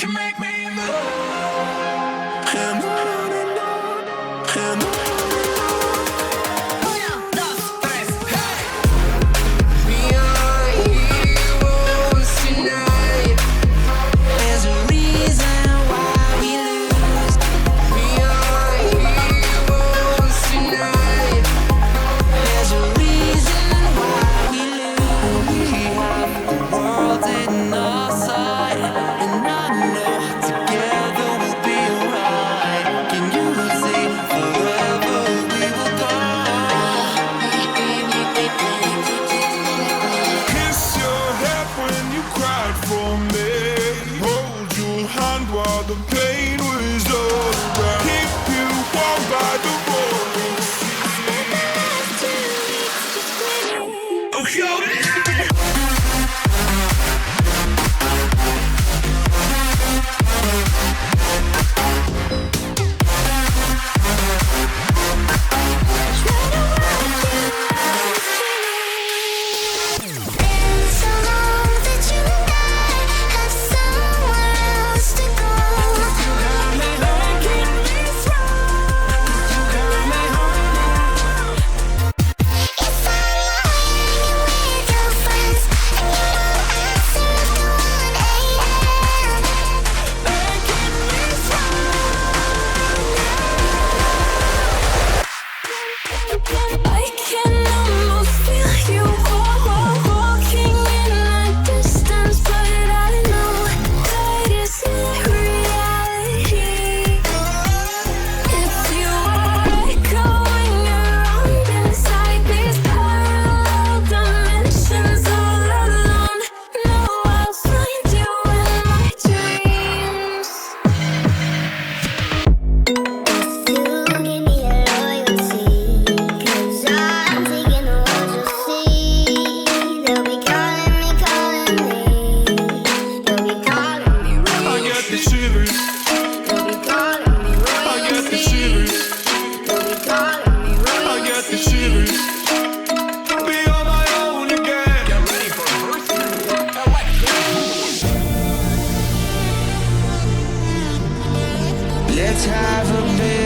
can make me move. And on and on and on. Una, dos, tres, hey! We are heroes tonight. There's a reason why we lose. We are heroes tonight. There's a reason why we lose. We have the world in our sight, and I know together we'll be alright. Can you see forever we will go? Kiss your head when you cried for me. Hold your hand while the pain was all around. Keep you warm by the roaring sea. Oh, yo. I can almost feel you walking in the distance, but I know that is not reality. If you are echoing around inside these parallel dimensions all alone, no, I'll find you in my dreams. You give me a loyalty, 'cause I'm taking the ones you'll see. They'll be calling me, calling me. They'll be calling me I get the royalty. shivers. They'll be calling me I get the royalty. shivers. They'll be calling me I get the royalty. shivers. Be on my own again. Get ready for Earth Electric. Let's have a bit